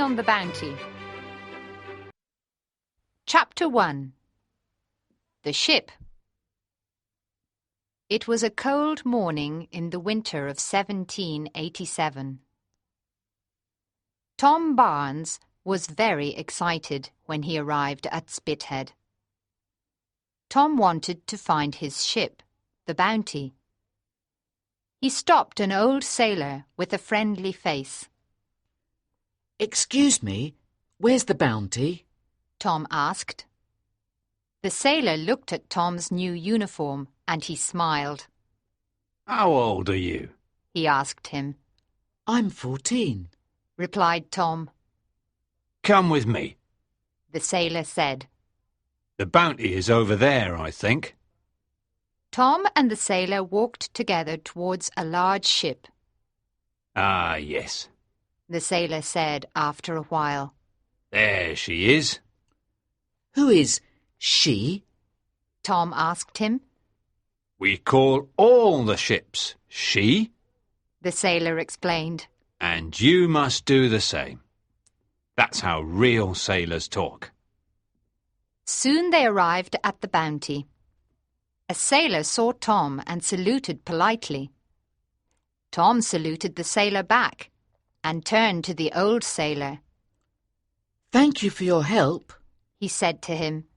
on the Bounty. Chapter 1. The Ship. It was a cold morning in the winter of 1787. Tom Barnes was very excited when he arrived at Spithead. Tom wanted to find his ship, the Bounty. He stopped an old sailor with a friendly face. "Excuse me, where's the Bounty?" Tom asked. The sailor looked at Tom's new uniform and he smiled. "How old are you?" he asked him. "I'm 14. Replied Tom. "Come with me. The sailor said. The Bounty is over there, I think." Tom and the sailor walked together towards a large ship. "Ah, yes. The sailor said after a while. There she is." Who is she?" Tom asked him. "We call all the ships she, The sailor explained. and you must do the same. That's how real sailors talk." Soon they arrived at the Bounty. A sailor saw Tom and saluted politely. Tom saluted the sailor back and turned to the old sailor. "Thank you for your help," he said to him.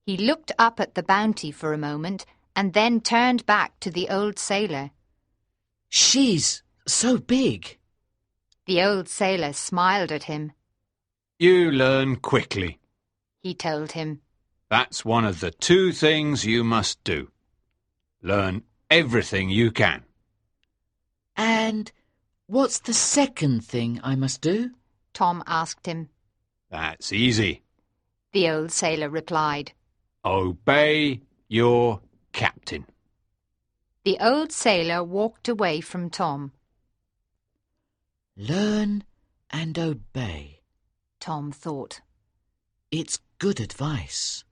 He looked up at the Bounty for a moment and then turned back to the old sailor. "She's so big." The old sailor smiled at him. "You learn quickly. He told him. That's one of the 2 things you must do. Learn everything you can." "And what's the second thing I must do?" Tom asked him. "That's easy. The old sailor replied. Obey your captain." The old sailor walked away from Tom. "Learn and obey," Tom thought. "It's good advice."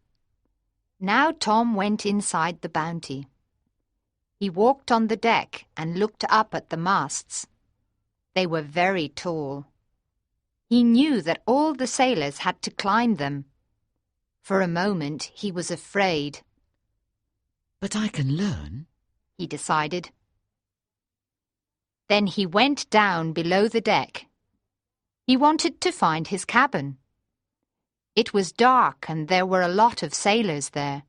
Now Tom went inside the Bounty. He walked on the deck and looked up at the masts. They were very tall. He knew that all the sailors had to climb them. For a moment he was afraid. "But I can learn," he decided. Then he went down below the deck. He wanted to find his cabin. It was dark and there were a lot of sailors there.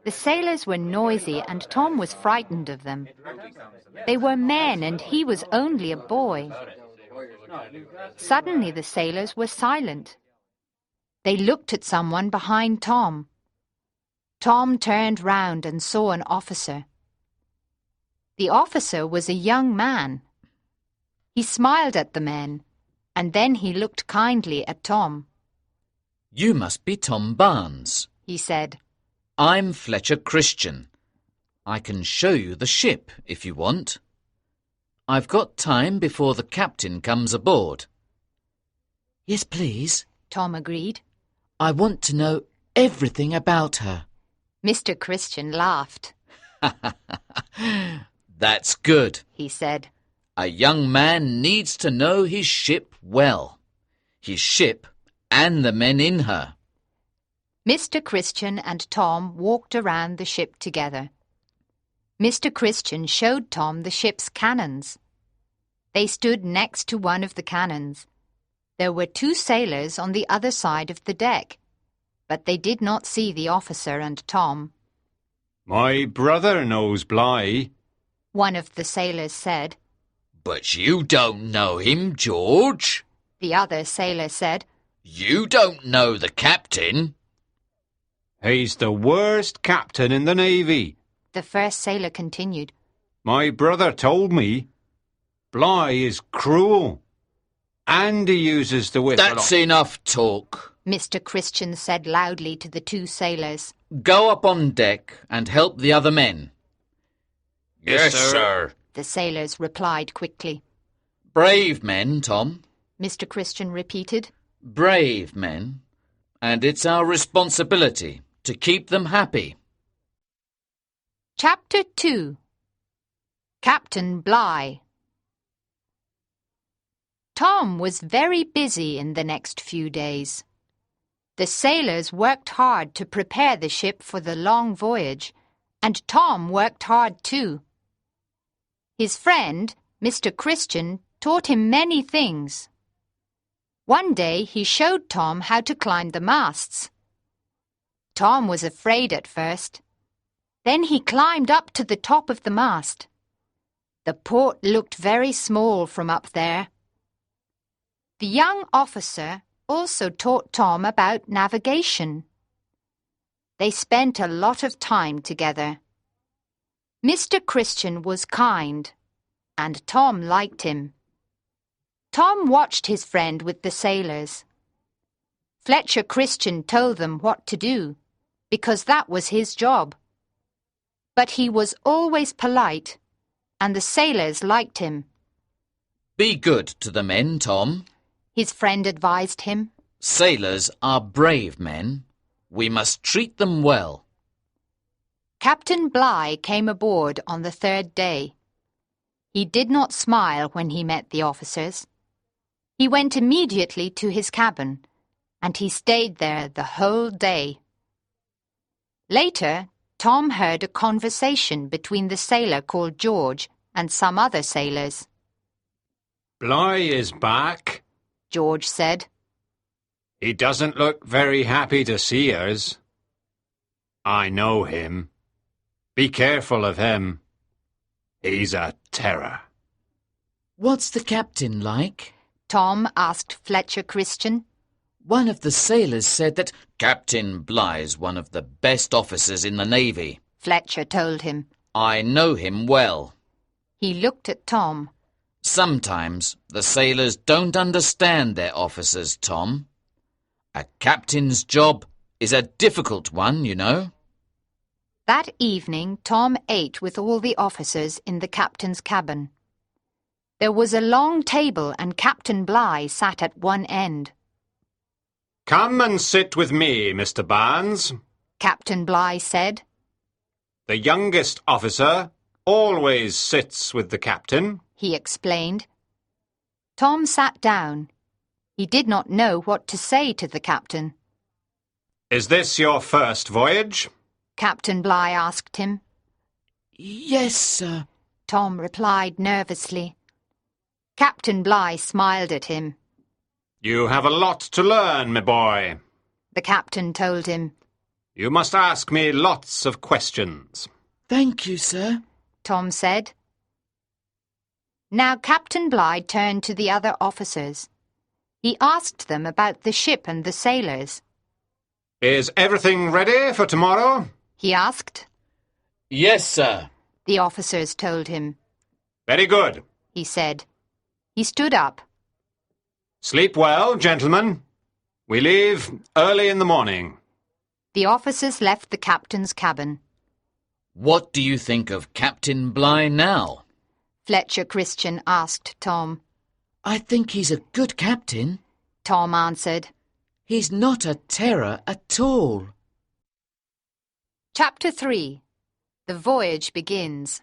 The sailors were noisy and Tom was frightened of them. They were men and he was only a boy. Suddenly the sailors were silent. They looked at someone behind Tom. Tom turned round and saw an officer. The officer was a young man. He smiled at the men, and then he looked kindly at Tom. "You must be Tom Barnes," he said. "I'm Fletcher Christian. I can show you the ship if you want. I've got time before the captain comes aboard." "Yes, please," Tom agreed. "I want to know everything about her." Mr. Christian laughed. "That's good," he said. "A young man needs to know his ship well. His ship and the men in her." Mr. Christian and Tom walked around the ship together. Mr. Christian showed Tom the ship's cannons. They stood next to one of the cannons. There were 2 sailors on the other side of the deck, but they did not see the officer and Tom. "My brother knows Bligh," one of the sailors said. "But you don't know him, George," the other sailor said. "You don't know the captain." "He's the worst captain in the Navy," the first sailor continued. "My brother told me. Bligh is cruel, and he uses the whip a lot." "That's enough talk." Mr. Christian said loudly to the 2 sailors. "Go up on deck and help the other men." Yes, sir." The sailors replied quickly. "Brave men, Tom. Mr. Christian repeated. Brave men. And it's our responsibility to keep them happy." Chapter 2. Captain Bligh. Tom was very busy in the next few days. The sailors worked hard to prepare the ship for the long voyage, and Tom worked hard too. His friend, Mr. Christian, taught him many things. One day he showed Tom how to climb the masts. Tom was afraid at first. Then he climbed up to the top of the mast. The port looked very small from up there. The young officer also taught Tom about navigation. They spent a lot of time together. Mr. Christian was kind, and Tom liked him. Tom watched his friend with the sailors. Fletcher Christian told them what to do, because that was his job. But he was always polite, and the sailors liked him. Be good to the men, Tom. His friend advised him. Sailors are brave men. We must treat them well. Captain Bligh came aboard on the third day. He did not smile when he met the officers. He went immediately to his cabin, and he stayed there the whole day. Later, Tom heard a conversation between the sailor called George and some other sailors. Bligh is back, George said. He doesn't look very happy to see us. I know him. Be careful of him. He's a terror. What's the captain like? Tom asked Fletcher Christian. One of the sailors said that Captain Bligh's one of the best officers in the Navy. Fletcher told him. I know him well. He looked at Tom. Sometimes the sailors don't understand their officers, Tom. A captain's job is a difficult one, you know. That evening, Tom ate with all the officers in the captain's cabin. There was a long table and Captain Bligh sat at one end. Come and sit with me, Mr. Barnes, Captain Bligh said. The youngest officer always sits with the captain, he explained. Tom sat down. He did not know what to say to the captain. Is this your first voyage? Captain Bligh asked him. Yes, sir, Tom replied nervously. Captain Bligh smiled at him. You have a lot to learn, my boy, the captain told him. You must ask me lots of questions. Thank you, sir, Tom said. Now Captain Bligh turned to the other officers. He asked them about the ship and the sailors. Is everything ready for tomorrow? He asked. Yes, sir, the officers told him. Very good, he said. He stood up. Sleep well, gentlemen. We leave early in the morning. The officers left the captain's cabin. What do you think of Captain Bligh now? Fletcher Christian asked Tom. I think he's a good captain, Tom answered. He's not a terror at all. Chapter 3. The Voyage Begins.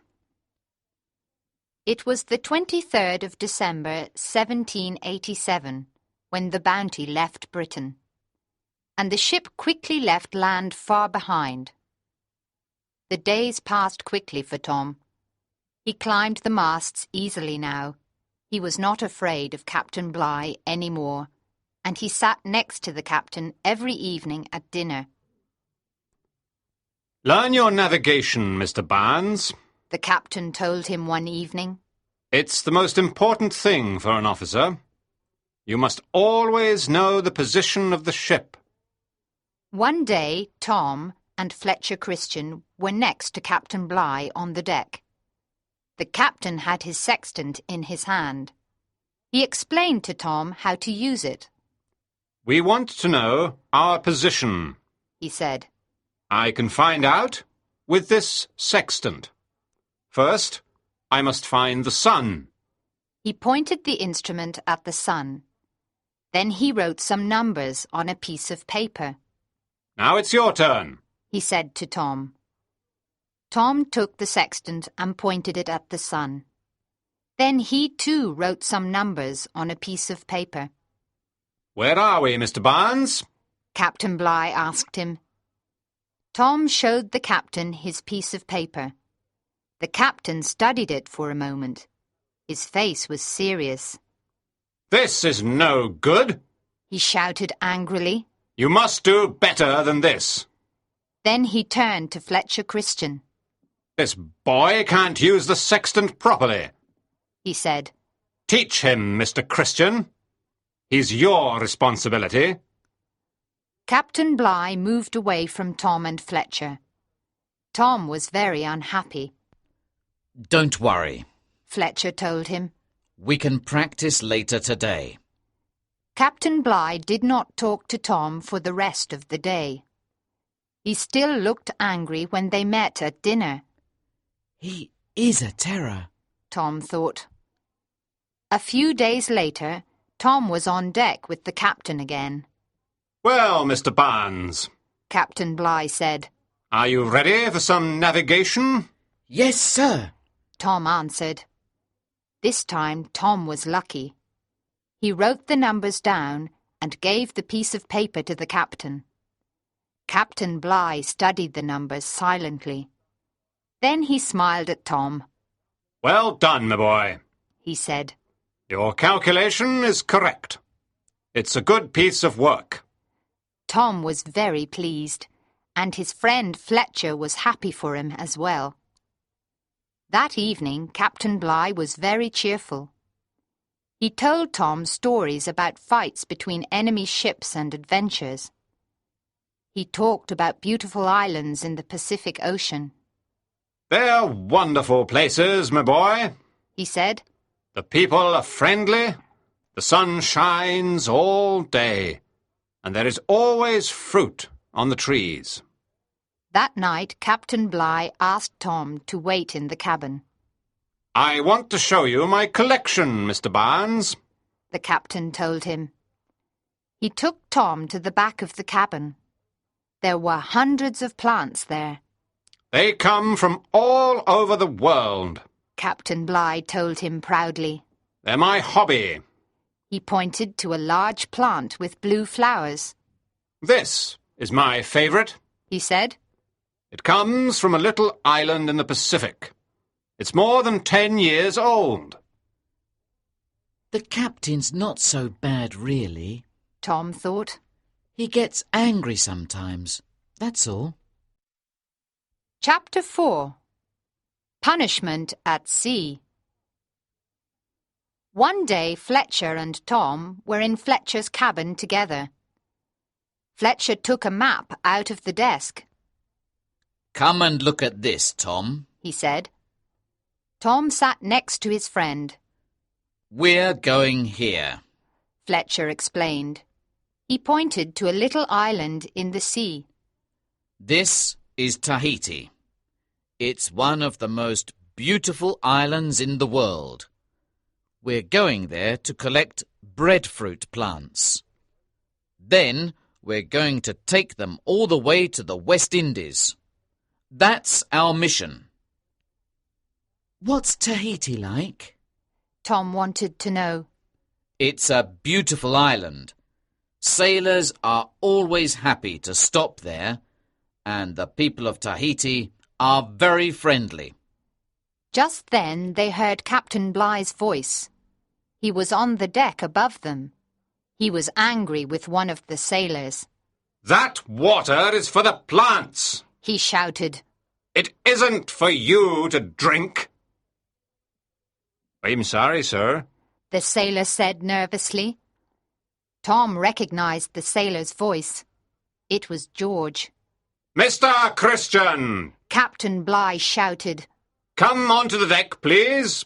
It was the 23rd of December, 1787, when the Bounty left Britain, and the ship quickly left land far behind. The days passed quickly for Tom. He climbed the masts easily now. He was not afraid of Captain Bligh any more, and he sat next to the captain every evening at dinner. Learn your navigation, Mr. Barnes, the captain told him one evening. It's the most important thing for an officer. You must always know the position of the ship. One day, Tom and Fletcher Christian were next to Captain Bligh on the deck. The captain had his sextant in his hand. He explained to Tom how to use it. We want to know our position, he said. I can find out with this sextant. First, I must find the sun. He pointed the instrument at the sun. Then he wrote some numbers on a piece of paper. Now it's your turn, he said to Tom. Tom took the sextant and pointed it at the sun. Then he too wrote some numbers on a piece of paper. Where are we, Mr. Barnes? Captain Bligh asked him. Tom showed the captain his piece of paper. The captain studied it for a moment. His face was serious. This is no good, he shouted angrily. You must do better than this. Then he turned to Fletcher Christian. This boy can't use the sextant properly, he said. Teach him, Mr. Christian. He's your responsibility. Captain Bligh moved away from Tom and Fletcher. Tom was very unhappy. Don't worry, Fletcher told him. We can practice later today. Captain Bligh did not talk to Tom for the rest of the day. He still looked angry when they met at dinner. He is a terror, Tom thought. A few days later, Tom was on deck with the captain again. Well, Mr. Barnes, Captain Bligh said. Are you ready for some navigation? Yes, sir, Tom answered. This time Tom was lucky. He wrote the numbers down and gave the piece of paper to the captain. Captain Bligh studied the numbers silently. Then he smiled at Tom. Well done, my boy, he said. Your calculation is correct. It's a good piece of work. Tom was very pleased, and his friend Fletcher was happy for him as well. That evening, Captain Bligh was very cheerful. He told Tom stories about fights between enemy ships and adventures. He talked about beautiful islands in the Pacific Ocean. They're wonderful places, my boy, he said. The people are friendly, the sun shines all day, and there is always fruit on the trees. That night, Captain Bligh asked Tom to wait in the cabin. I want to show you my collection, Mr. Barnes, the captain told him. He took Tom to the back of the cabin. There were hundreds of plants there. They come from all over the world, Captain Bligh told him proudly. They're my hobby. He pointed to a large plant with blue flowers. This is my favourite, he said. It comes from a little island in the Pacific. It's more than 10 years old. The captain's not so bad, really, Tom thought. He gets angry sometimes, that's all. Chapter 4. Punishment at Sea. One day Fletcher and Tom were in Fletcher's cabin together. Fletcher took a map out of the desk. Come and look at this, Tom, he said. Tom sat next to his friend. We're going here, Fletcher explained. He pointed to a little island in the sea. This is Tahiti. It's one of the most beautiful islands in the world. We're going there to collect breadfruit plants. Then we're going to take them all the way to the West Indies. That's our mission. What's Tahiti like? Tom wanted to know. It's a beautiful island. Sailors are always happy to stop there, and the people of Tahiti are very friendly. Just then they heard Captain Bligh's voice. He was on the deck above them. He was angry with one of the sailors. That water is for the plants, he shouted. It isn't for you to drink. I'm sorry, sir, the sailor said nervously. Tom recognized the sailor's voice. It was George. Mr. Christian! Captain Bligh shouted. Come onto the deck, please.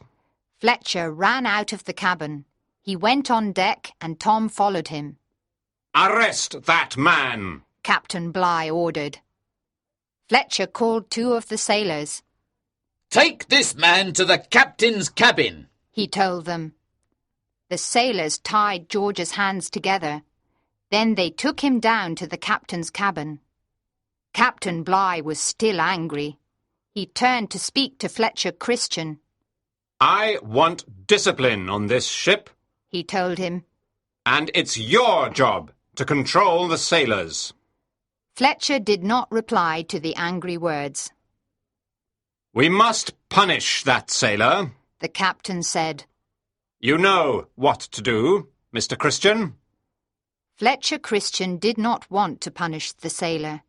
Fletcher ran out of the cabin. He went on deck and Tom followed him. Arrest that man, Captain Bligh ordered. Fletcher called two of the sailors. Take this man to the captain's cabin, he told them. The sailors tied George's hands together. Then they took him down to the captain's cabin. Captain Bligh was still angry. He turned to speak to Fletcher Christian. I want discipline on this ship, he told him. and it's your job to control the sailors. Fletcher did not reply to the angry words. We must punish that sailor. The captain said. You know what to do, Mr. Christian. Fletcher Christian did not want to punish the sailor.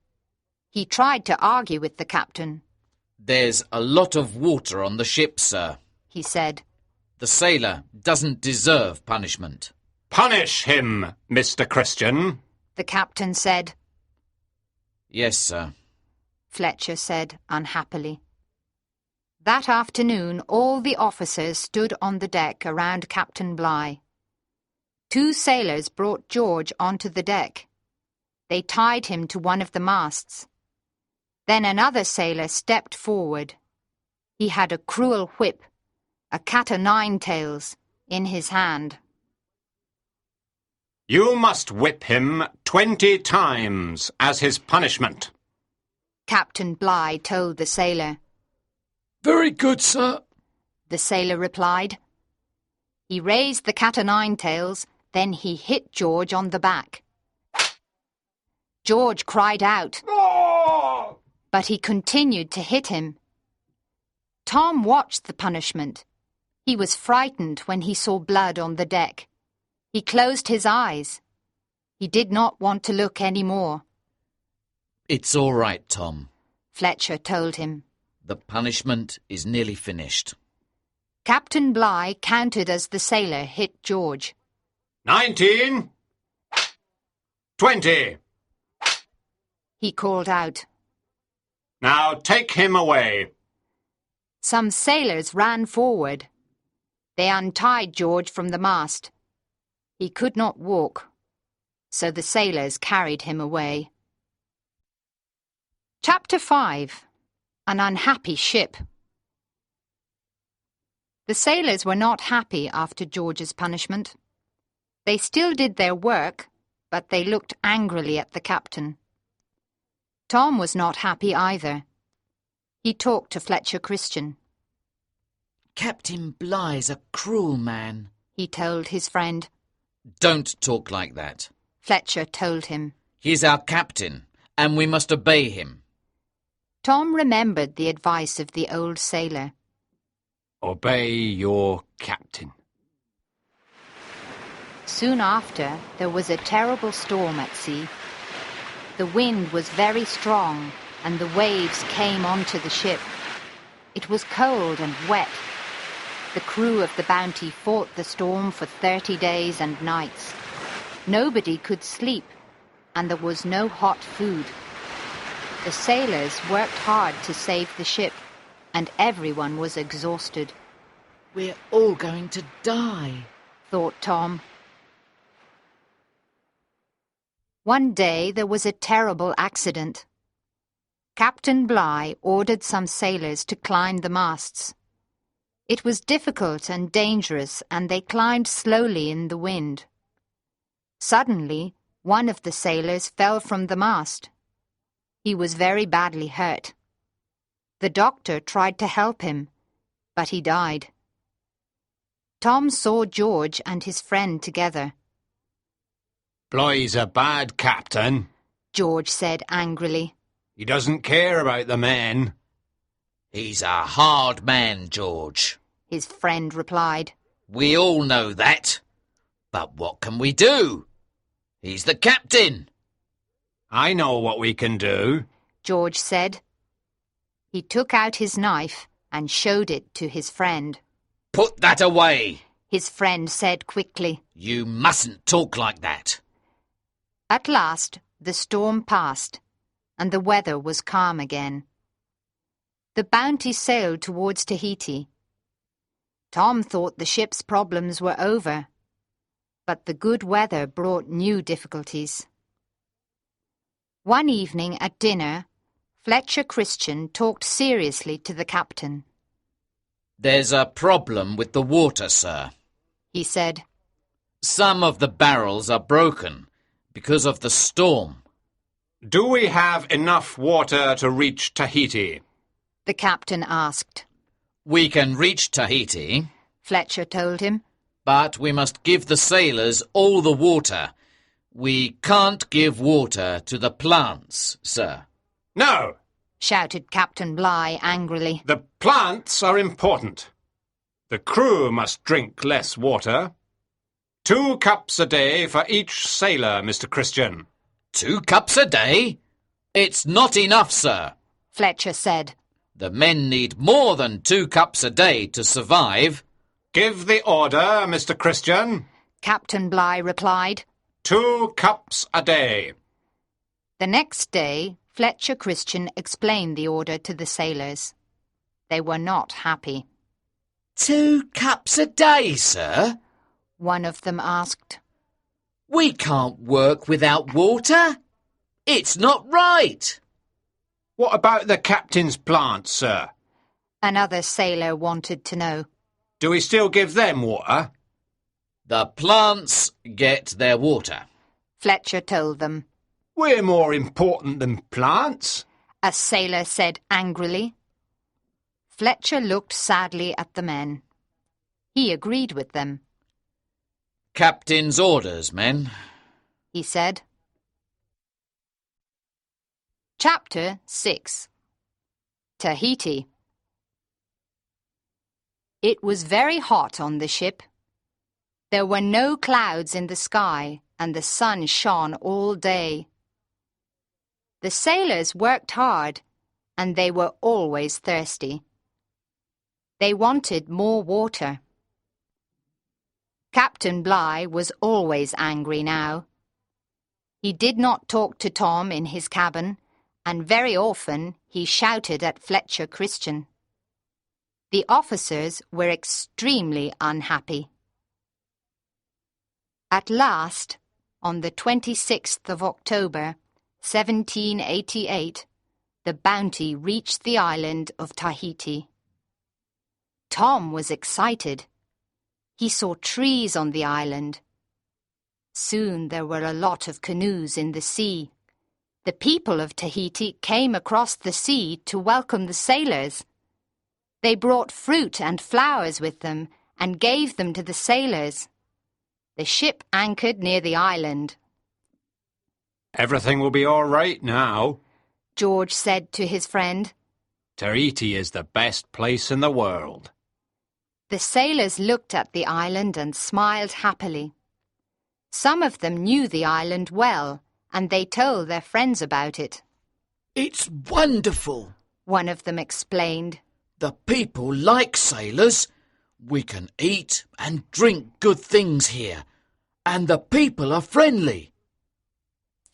He tried to argue with the captain. There's a lot of water on the ship, sir, he said. The sailor doesn't deserve punishment. Punish him, Mr. Christian, the captain said. Yes, sir, Fletcher said unhappily. That afternoon all the officers stood on the deck around Captain Bligh. 2 sailors brought George onto the deck. They tied him to one of the masts. Then another sailor stepped forward. He had a cruel whip, a cat-o'-nine-tails, in his hand. You must whip him 20 times as his punishment. Captain Bligh told the sailor. Very good, sir, The sailor replied. He raised the cat-o'-nine-tails, then he hit George on the back. George cried out, but he continued to hit him. Tom watched the punishment. He was frightened when he saw blood on the deck. He closed his eyes. He did not want to look any more. It's all right, Tom. Fletcher told him. The punishment is nearly finished. Captain Bligh counted as the sailor hit George. 19. 20. He called out. Now take him away. Some sailors ran forward. They untied George from the mast. He could not walk, so the sailors carried him away. Chapter 5. An Unhappy Ship. The sailors were not happy after George's punishment. They still did their work, but they looked angrily at the captain. Tom was not happy either. He talked to Fletcher Christian. Captain Bligh's a cruel man, he told his friend. Don't talk like that. Fletcher told him. He's our captain, and we must obey him. Tom remembered the advice of the old sailor. Obey your captain. Soon after, there was a terrible storm at sea. The wind was very strong, and the waves came onto the ship. It was cold and wet. The crew of the Bounty fought the storm for 30 days and nights. Nobody could sleep, and there was no hot food. The sailors worked hard to save the ship, and everyone was exhausted. We're all going to die, thought Tom. One day there was a terrible accident. Captain Bligh ordered some sailors to climb the masts. It was difficult and dangerous, and they climbed slowly in the wind. Suddenly, one of the sailors fell from the mast. He was very badly hurt. The doctor tried to help him, but he died. Tom saw George and his friend together. Bligh's a bad captain, George said angrily. He doesn't care about the men. He's a hard man, George, his friend replied. We all know that. But what can we do? He's the captain. I know what we can do, George said. He took out his knife and showed it to his friend. Put that away, his friend said quickly. You mustn't talk like that. At last, the storm passed, and the weather was calm again. The Bounty sailed towards Tahiti. Tom thought the ship's problems were over, but the good weather brought new difficulties. One evening at dinner, Fletcher Christian talked seriously to the captain. There's a problem with the water, sir, he said. Some of the barrels are broken because of the storm. Do we have enough water to reach Tahiti? The captain asked. We can reach Tahiti, Fletcher told him. but we must give the sailors all the water. We can't give water to the plants, sir. No, Shouted Captain Bligh angrily. the plants are important. The crew must drink less water. 2 cups a day for each sailor, Mr. Christian. 2 cups a day? It's not enough, sir. Fletcher said. The men need more than 2 cups a day to survive. Give the order, Mr. Christian. Captain Bligh replied. 2 cups a day. The next day, Fletcher Christian explained the order to the sailors. They were not happy. 2 cups a day, sir? One of them asked. We can't work without water. It's not right. What about the captain's plants, sir? Another sailor wanted to know. Do we still give them water? The plants get their water. Fletcher told them. We're more important than plants. A sailor said angrily. Fletcher looked sadly at the men. He agreed with them. Captain's orders, men, He said. Chapter 6 Tahiti. It was very hot on the ship. There were no clouds in the sky, and the sun shone all day. The sailors worked hard, and they were always thirsty. They wanted more water. Captain Bligh was always angry now. He did not talk to Tom in his cabin, and very often he shouted at Fletcher Christian. The officers were extremely unhappy. At last, on the 26th of October, 1788, the Bounty reached the island of Tahiti. Tom was excited. He saw trees on the island. Soon there were a lot of canoes in the sea. The people of Tahiti came across the sea to welcome the sailors. They brought fruit and flowers with them and gave them to the sailors. The ship anchored near the island. Everything will be all right now. George said to his friend. Tahiti is the best place in the world. The sailors looked at the island and smiled happily. Some of them knew the island well, and they told their friends about it. It's wonderful, One of them explained. The people like sailors. We can eat and drink good things here, and the people are friendly.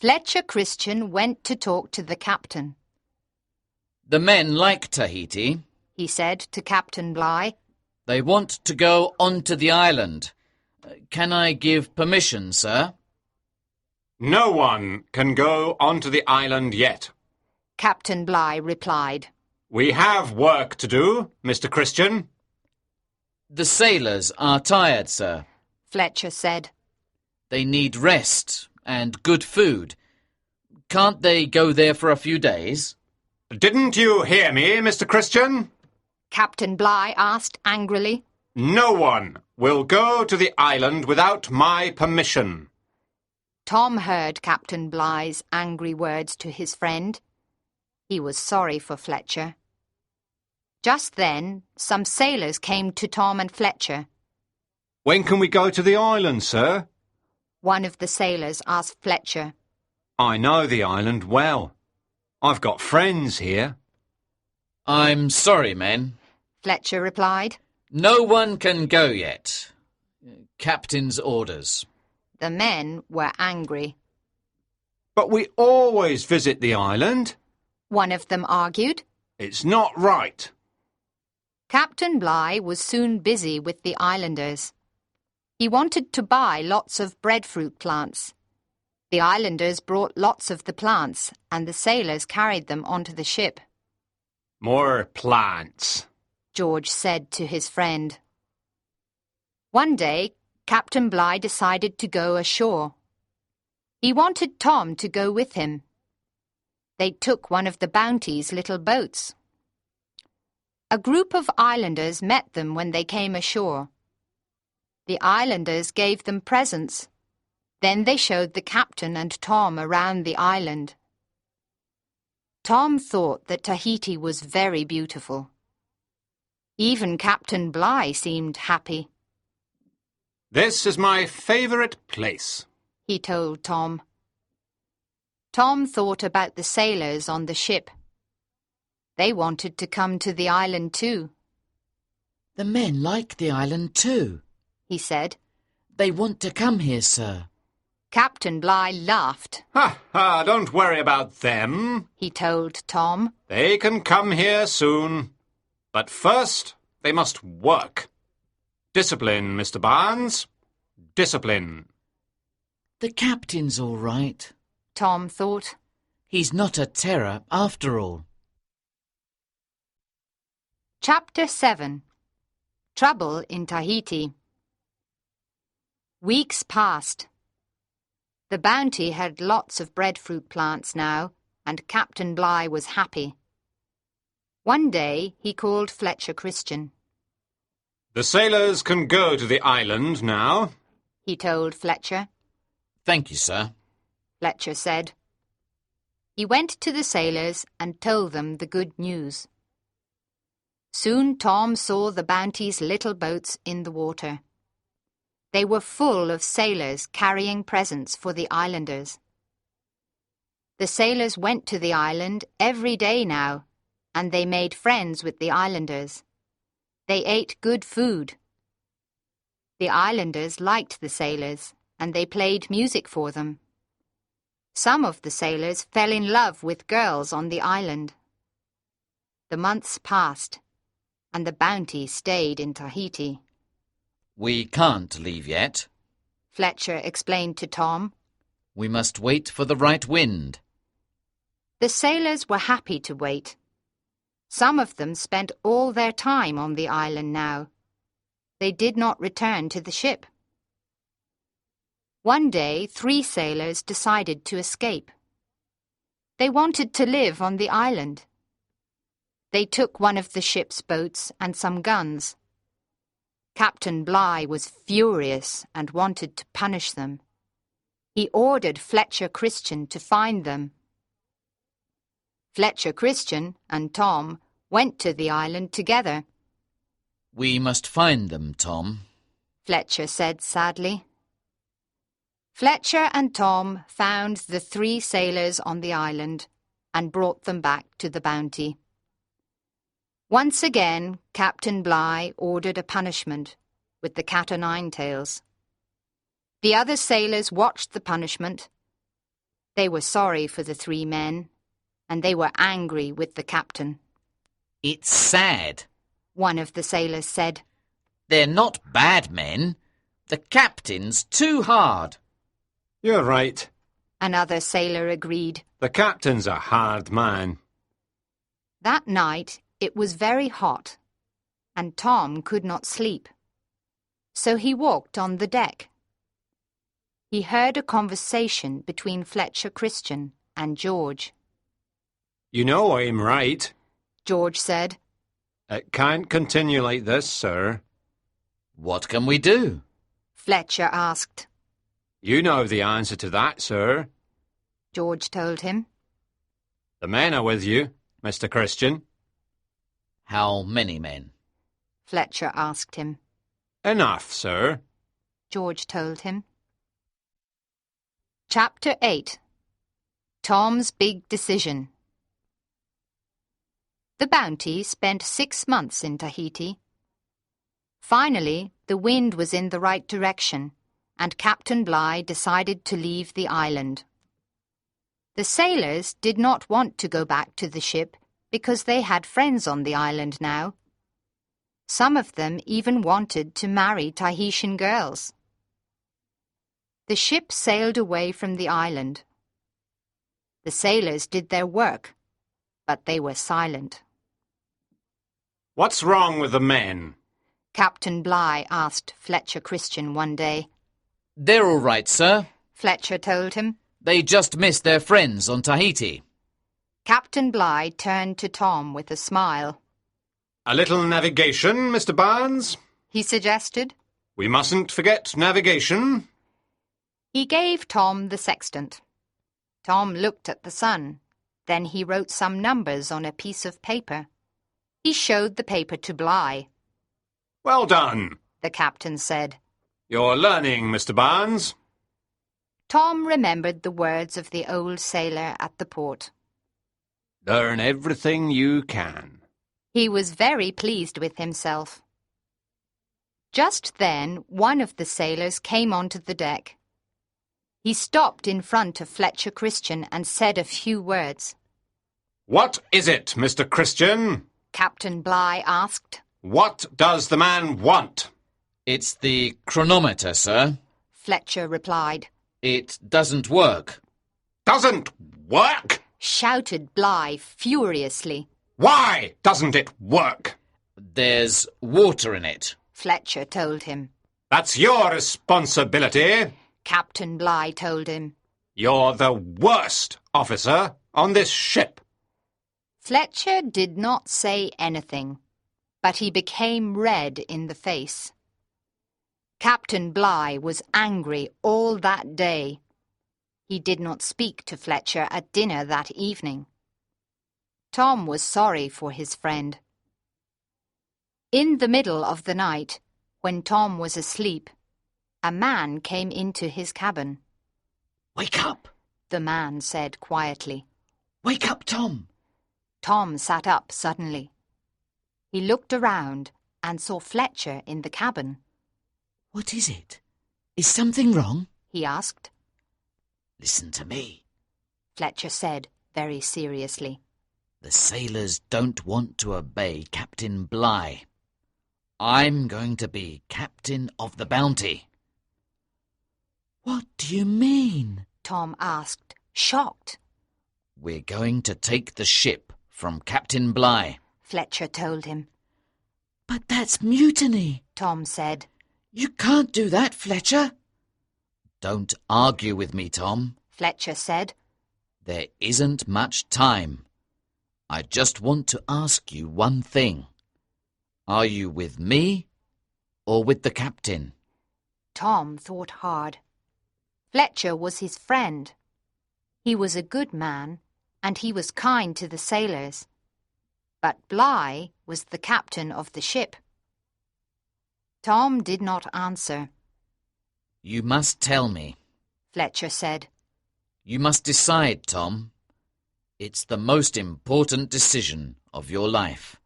Fletcher Christian went to talk to the captain. The men like Tahiti. He said to Captain Bligh. They want to go onto the island. Can I give permission, sir? No one can go onto the island yet. Captain Bligh replied. We have work to do, Mr. Christian. The sailors are tired, sir. Fletcher said. They need rest and good food. Can't they go there for a few days? Didn't you hear me, Mr. Christian? Captain Bligh asked angrily. No one will go to the island without my permission. Tom heard Captain Bligh's angry words to his friend. He was sorry for Fletcher. Just then, some sailors came to Tom and Fletcher. When can we go to the island, sir? One of the sailors asked Fletcher. I know the island well. I've got friends here. I'm sorry, men. Fletcher replied. No one can go yet. Captain's orders. The men were angry. But we always visit the island. One of them argued. It's not right. Captain Bligh was soon busy with the islanders. He wanted to buy lots of breadfruit plants. The islanders brought lots of the plants, and the sailors carried them onto the ship. More plants, George said to his friend. One day, Captain Bligh decided to go ashore. He wanted Tom to go with him. They took one of the Bounty's little boats. A group of islanders met them when they came ashore. The islanders gave them presents. Then they showed the captain and Tom around the island. Tom thought that Tahiti was very beautiful. Even Captain Bligh seemed happy. This is my favourite place, he told Tom. Tom thought about the sailors on the ship. They wanted to come to the island too. The men like the island too, he said. They want to come here, sir. Captain Bligh laughed. Ha ha, don't worry about them, he told Tom. They can come here soon. But first, they must work. Discipline, Mr. Barnes. Discipline. The captain's all right, Tom thought. He's not a terror after all. Chapter 7. Trouble in Tahiti. Weeks passed. The Bounty had lots of breadfruit plants now, and Captain Bligh was happy. One day he called Fletcher Christian. The sailors can go to the island now, he told Fletcher. Thank you, sir, Fletcher said. He went to the sailors and told them the good news. Soon Tom saw the Bounty's little boats in the water. They were full of sailors carrying presents for the islanders. The sailors went to the island every day now, and they made friends with the islanders. They ate good food. The islanders liked the sailors, and they played music for them. Some of the sailors fell in love with girls on the island. The months passed, and the Bounty stayed in Tahiti. We can't leave yet, Fletcher explained to Tom. We must wait for the right wind. The sailors were happy to wait. Some of them spent all their time on the island now. They did not return to the ship. One day, 3 sailors decided to escape. They wanted to live on the island. They took one of the ship's boats and some guns. Captain Bligh was furious and wanted to punish them. He ordered Fletcher Christian to find them. Fletcher Christian and Tom went to the island together. We must find them, Tom, Fletcher said sadly. Fletcher and Tom found the 3 sailors on the island and brought them back to the Bounty. Once again, Captain Bligh ordered a punishment with the cat-o'-nine-tails. The other sailors watched the punishment. They were sorry for the 3 men, and they were angry with the captain. It's sad, one of the sailors said. They're not bad men. The captain's too hard. You're right, another sailor agreed. The captain's a hard man. That night it was very hot, and Tom could not sleep. So he walked on the deck. He heard a conversation between Fletcher Christian and George. You know I'm right. George said. It can't continue like this, sir. What can we do? Fletcher asked. You know the answer to that, sir. George told him. The men are with you, Mr. Christian. How many men? Fletcher asked him. Enough, sir. George told him. Chapter 8. Tom's Big Decision. The Bounty spent 6 months in Tahiti. Finally, the wind was in the right direction, and Captain Bligh decided to leave the island. The sailors did not want to go back to the ship because they had friends on the island now. Some of them even wanted to marry Tahitian girls. The ship sailed away from the island. The sailors did their work, but they were silent. What's wrong with the men? Captain Bligh asked Fletcher Christian one day. They're all right, sir, Fletcher told him. They just missed their friends on Tahiti. Captain Bligh turned to Tom with a smile. A little navigation, Mr. Barnes? He suggested. We mustn't forget navigation. He gave Tom the sextant. Tom looked at the sun. Then he wrote some numbers on a piece of paper. He showed the paper to Bligh. Well done, The captain said. You're learning, Mr. Barnes. Tom remembered the words of the old sailor at the port. Learn everything you can. He was very pleased with himself. Just then, one of the sailors came onto the deck. He stopped in front of Fletcher Christian and said a few words. What is it, Mr. Christian? Captain Bligh asked. What does the man want? It's the chronometer, sir. Fletcher replied. It doesn't work. Doesn't work? Shouted Bligh furiously. Why doesn't it work? There's water in it. Fletcher told him. That's your responsibility. Captain Bligh told him. You're the worst officer on this ship. Fletcher did not say anything, but he became red in the face. Captain Bligh was angry all that day. He did not speak to Fletcher at dinner that evening. Tom was sorry for his friend. In the middle of the night, when Tom was asleep, a man came into his cabin. Wake up! The man said quietly. Wake up, Tom! Tom sat up suddenly. He looked around and saw Fletcher in the cabin. What is it? Is something wrong? He asked. Listen to me, Fletcher said very seriously. The sailors don't want to obey Captain Bligh. I'm going to be captain of the Bounty. What do you mean? Tom asked, shocked. We're going to take the ship from Captain Bligh. Fletcher told him. But that's mutiny, Tom said. You can't do that, Fletcher. Don't argue with me, Tom. Fletcher said. There isn't much time. I just want to ask you one thing. Are you with me or with the captain? Tom thought hard. Fletcher was his friend. He was a good man, and he was kind to the sailors. But Bligh was the captain of the ship. Tom did not answer. You must tell me, Fletcher said. You must decide, Tom. It's the most important decision of your life.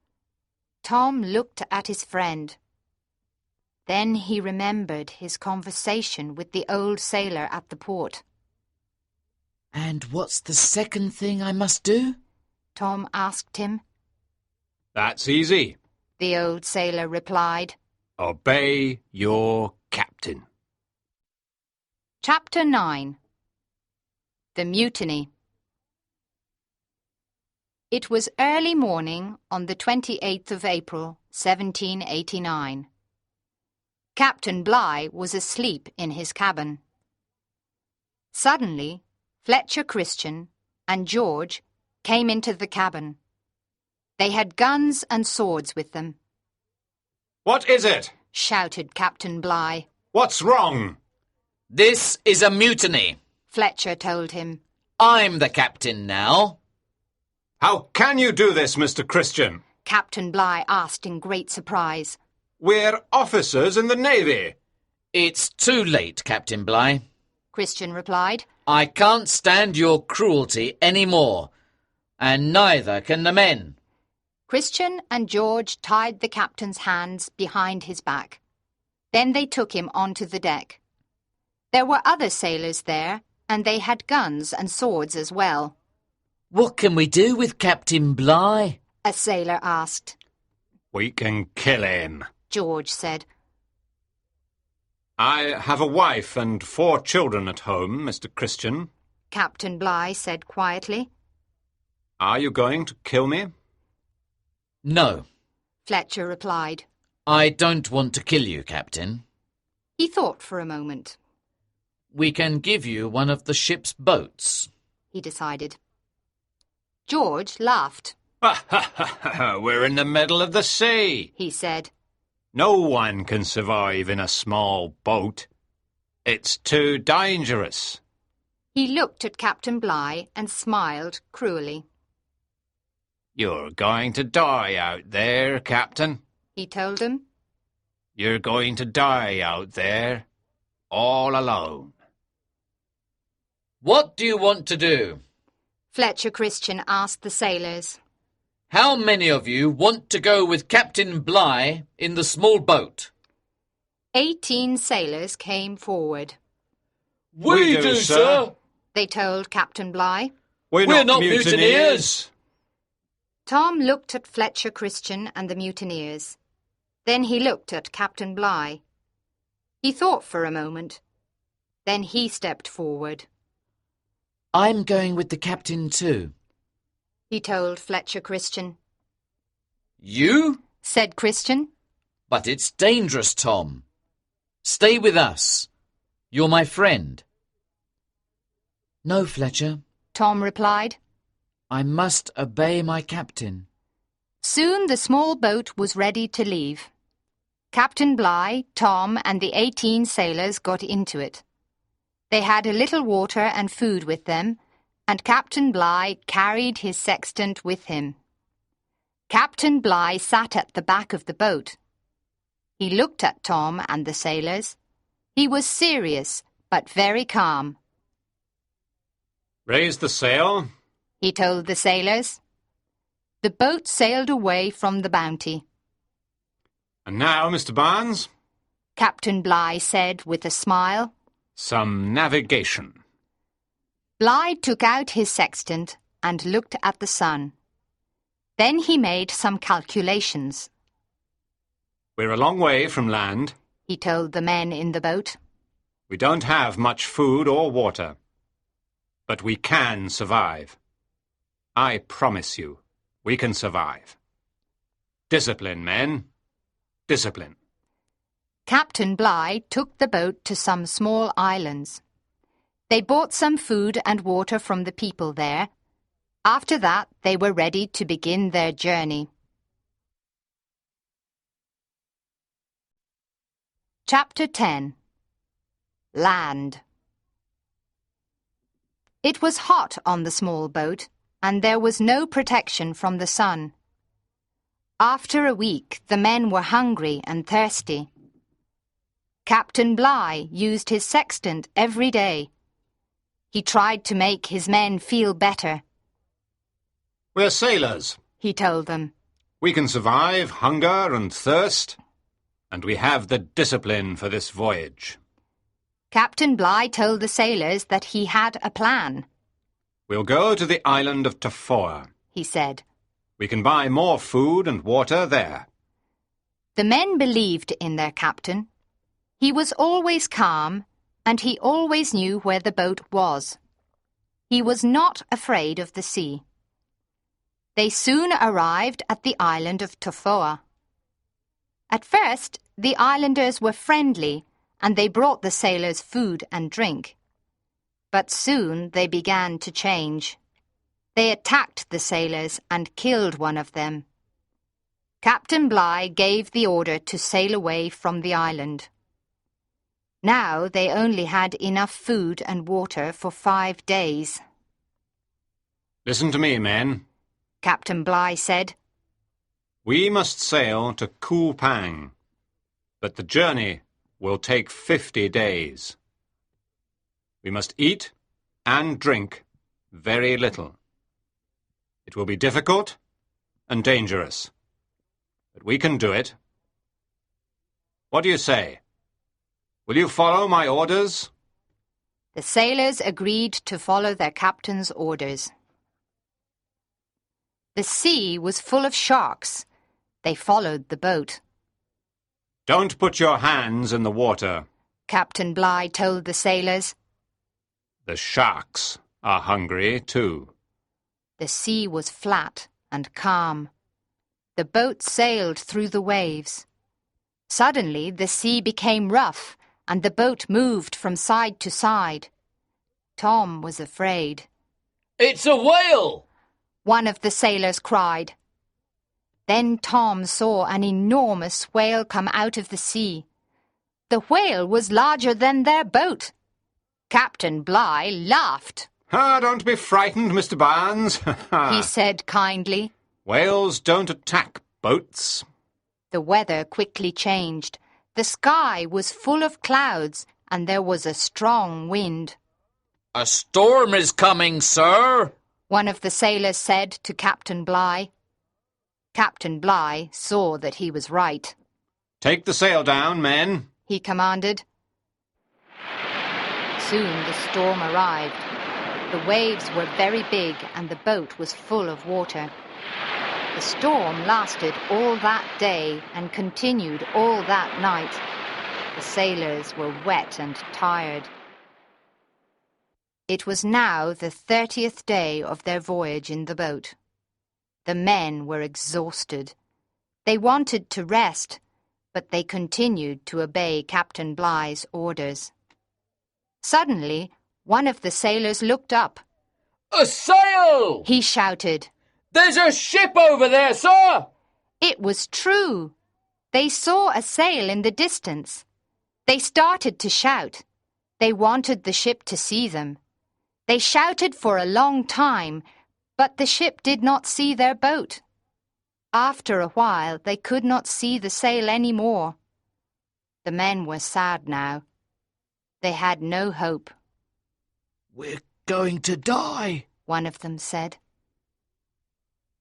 Tom looked at his friend. Then he remembered his conversation with the old sailor at the port. And what's the second thing I must do? Tom asked him. That's easy. The old sailor replied. Obey your captain. Chapter 9. The Mutiny. It was early morning on the 28th of April, 1789. Captain Bligh was asleep in his cabin. Suddenly, Fletcher Christian and George came into the cabin. They had guns and swords with them. What is it? Shouted Captain Bligh. What's wrong? This is a mutiny. Fletcher told him. I'm the captain now. How can you do this, Mr. Christian? Captain Bligh asked in great surprise. We're officers in the Navy. It's too late, Captain Bligh. Christian replied. I can't stand your cruelty any more, and neither can the men. Christian and George tied the captain's hands behind his back. Then they took him onto the deck. There were other sailors there, and they had guns and swords as well. What can we do with Captain Bligh? A sailor asked. We can kill him. George said. I have a wife and 4 children at home, Mr. Christian. Captain Bligh said quietly. Are you going to kill me? No, Fletcher replied. I don't want to kill you, Captain. He thought for a moment. We can give you one of the ship's boats. He decided. George laughed. Ha ha ha ha! We're in the middle of the sea, he said. No one can survive in a small boat. It's too dangerous. He looked at Captain Bligh and smiled cruelly. You're going to die out there, Captain. He told him. You're going to die out there, all alone. What do you want to do? Fletcher Christian asked the sailors. How many of you want to go with Captain Bligh in the small boat? 18 sailors came forward. We do, sir. They told Captain Bligh. We're not mutineers. Tom looked at Fletcher Christian and the mutineers. Then he looked at Captain Bligh. He thought for a moment. Then he stepped forward. I'm going with the captain too, he told Fletcher Christian. You? Said Christian. But it's dangerous, Tom. Stay with us. You're my friend. No, Fletcher, Tom replied. I must obey my captain. Soon the small boat was ready to leave. Captain Bligh, Tom and the 18 sailors got into it. They had a little water and food with them, and Captain Bligh carried his sextant with him. Captain Bligh sat at the back of the boat. He looked at Tom and the sailors. He was serious, but very calm. Raise the sail, he told the sailors. The boat sailed away from the Bounty. And now, Mr. Barnes, Captain Bligh said with a smile. Some navigation. Bligh took out his sextant and looked at the sun. Then he made some calculations. We're a long way from land, he told the men in the boat. We don't have much food or water, but we can survive. I promise you, we can survive. Discipline, men. Discipline. Captain Bligh took the boat to some small islands. They bought some food and water from the people there. After that, they were ready to begin their journey. Chapter 10. Land. It was hot on the small boat, and there was no protection from the sun. After a week, the men were hungry and thirsty. Captain Bligh used his sextant every day. He tried to make his men feel better. We're sailors, he told them. We can survive hunger and thirst, and we have the discipline for this voyage. Captain Bligh told the sailors that he had a plan. We'll go to the island of Tofoa, he said. We can buy more food and water there. The men believed in their captain. He was always calm, and he always knew where the boat was. He was not afraid of the sea. They soon arrived at the island of Tofoa. At first, the islanders were friendly, and they brought the sailors food and drink. But soon they began to change. They attacked the sailors and killed one of them. Captain Bligh gave the order to sail away from the island. Now they only had enough food and water for 5 days. Listen to me, men, Captain Bligh said. We must sail to Kupang, but the journey will take 50 days. We must eat and drink very little. It will be difficult and dangerous, but we can do it. What do you say? Will you follow my orders? The sailors agreed to follow their captain's orders. The sea was full of sharks. They followed the boat. Don't put your hands in the water, Captain Bligh told the sailors. The sharks are hungry too. The sea was flat and calm. The boat sailed through the waves. Suddenly the sea became rough, and the boat moved from side to side. Tom was afraid. It's a whale! one of the sailors cried. Then Tom saw an enormous whale come out of the sea. The whale was larger than their boat. Captain Bligh laughed. Don't be frightened, Mr. Barnes, he said kindly. Whales don't attack boats. The weather quickly changed. The sky was full of clouds and there was a strong wind. A storm is coming, sir, one of the sailors said to Captain Bligh. Captain Bligh saw that he was right. Take the sail down, men, he commanded. Soon the storm arrived. The waves were very big and the boat was full of water. The storm lasted all that day and continued all that night. The sailors were wet and tired. It was now the 30th day of their voyage in the boat. The men were exhausted. They wanted to rest, but they continued to obey Captain Bligh's orders. Suddenly, one of the sailors looked up. A sail! he shouted. There's a ship over there, sir! It was true. They saw a sail in the distance. They started to shout. They wanted the ship to see them. They shouted for a long time, but the ship did not see their boat. After a while, they could not see the sail any more. The men were sad now. They had no hope. We're going to die, one of them said.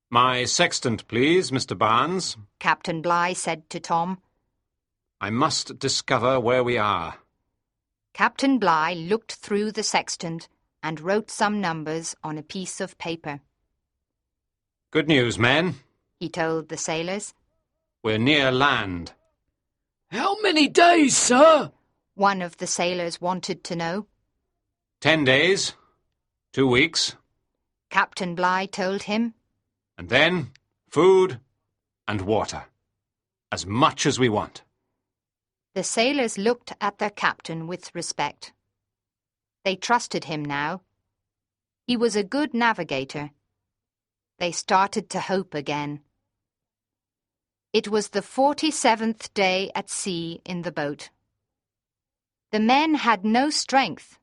My sextant, please, Mr. Barnes, Captain Bligh said to Tom. I must discover where we are. Captain Bligh looked through the sextant and wrote some numbers on a piece of paper. Good news, men, he told the sailors. We're near land. How many days, sir? One of the sailors wanted to know. 10 days, 2 weeks. Captain Bligh told him. And then food and water. As much as we want. The sailors looked at their captain with respect. They trusted him now. He was a good navigator. They started to hope again. It was the 47th day at sea in the boat. The men had no strength.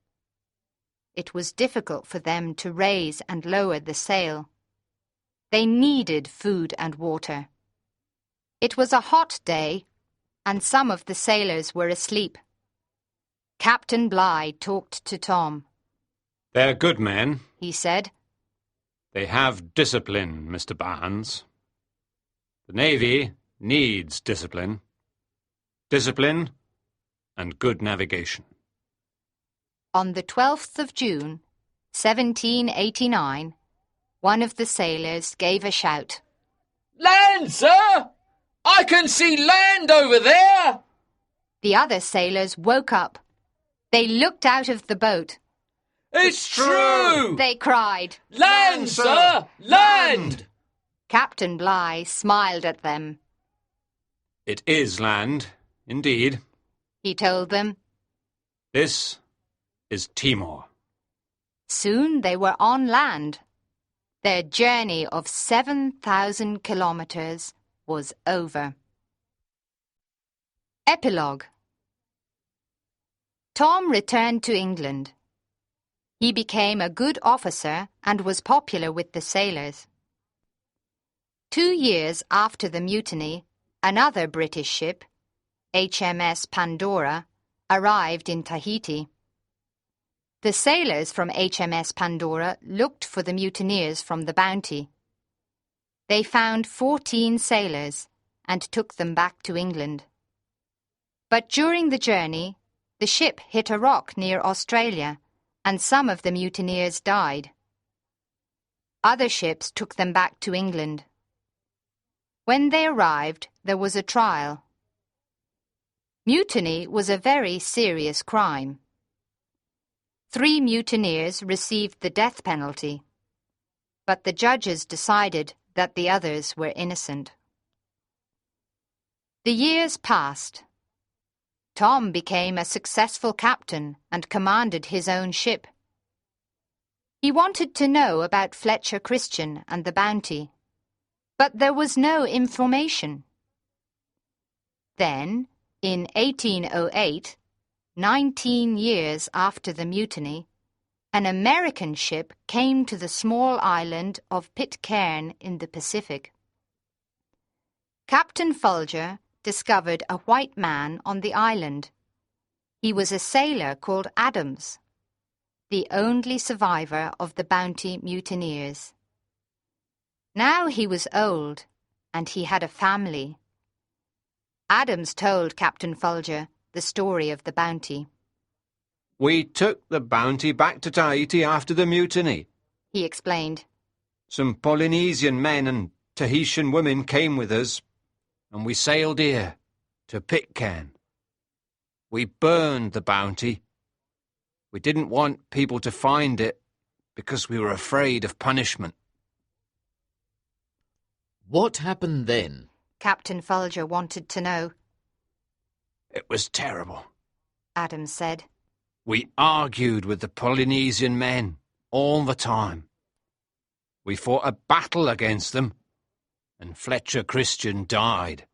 It was difficult for them to raise and lower the sail. They needed food and water. It was a hot day, and some of the sailors were asleep. Captain Bligh talked to Tom. They're good men, he said. They have discipline, Mr. Barnes. The Navy needs discipline. Discipline and good navigation. On the 12th of June, 1789, one of the sailors gave a shout. Land, sir! I can see land over there! The other sailors woke up. They looked out of the boat. It's true! They cried. Land, sir! Land! Captain Bligh smiled at them. It is land, indeed, he told them. This is Timor. Soon they were on land. Their journey of 7,000 kilometers was over. Epilogue. Tom returned to England. He became a good officer and was popular with the sailors. 2 years after the mutiny, another British ship, HMS Pandora, arrived in Tahiti. The sailors from HMS Pandora looked for the mutineers from the Bounty. They found 14 sailors and took them back to England. But during the journey, the ship hit a rock near Australia, and some of the mutineers died. Other ships took them back to England. When they arrived, there was a trial. Mutiny was a very serious crime. 3 mutineers received the death penalty, but the judges decided that the others were innocent. The years passed. Tom became a successful captain and commanded his own ship. He wanted to know about Fletcher Christian and the Bounty, but there was no information. Then, in 1808, 19 years after the mutiny, an American ship came to the small island of Pitcairn in the Pacific. Captain Folger discovered a white man on the island. He was a sailor called Adams, the only survivor of the Bounty mutineers. Now he was old, and he had a family. Adams told Captain Folger the story of the Bounty. We took the Bounty back to Tahiti after the mutiny, He explained. Some Polynesian men and Tahitian women came with us, and we sailed here to Pitcairn. We burned the Bounty. We didn't want people to find it because we were afraid of punishment. What happened then? Captain Folger wanted to know. It was terrible. Adams said. We argued with the Polynesian men all the time. We fought a battle against them, and Fletcher Christian died.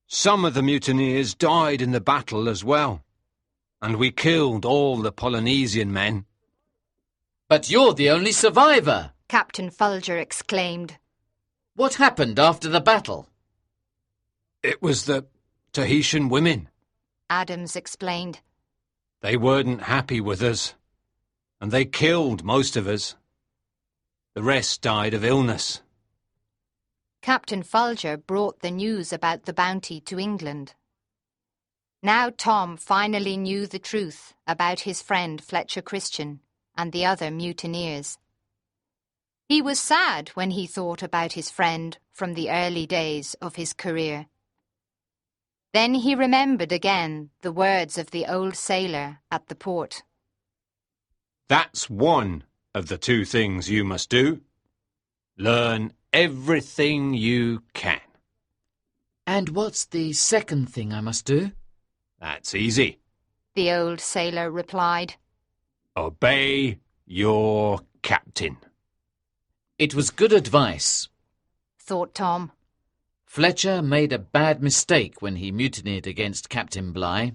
Some of the mutineers died in the battle as well, and we killed all the Polynesian men. But you're the only survivor! Captain Folger exclaimed. What happened after the battle? It was the Tahitian women. Adams explained. They weren't happy with us, and they killed most of us. The rest died of illness. Captain Folger brought the news about the Bounty to England. Now Tom finally knew the truth about his friend Fletcher Christian and the other mutineers. He was sad when he thought about his friend from the early days of his career. Then he remembered again the words of the old sailor at the port. That's one of the two things you must do. Learn everything you can. And what's the second thing I must do? That's easy. The old sailor replied. Obey your captain. It was good advice, thought Tom. Fletcher made a bad mistake when he mutinied against Captain Bligh.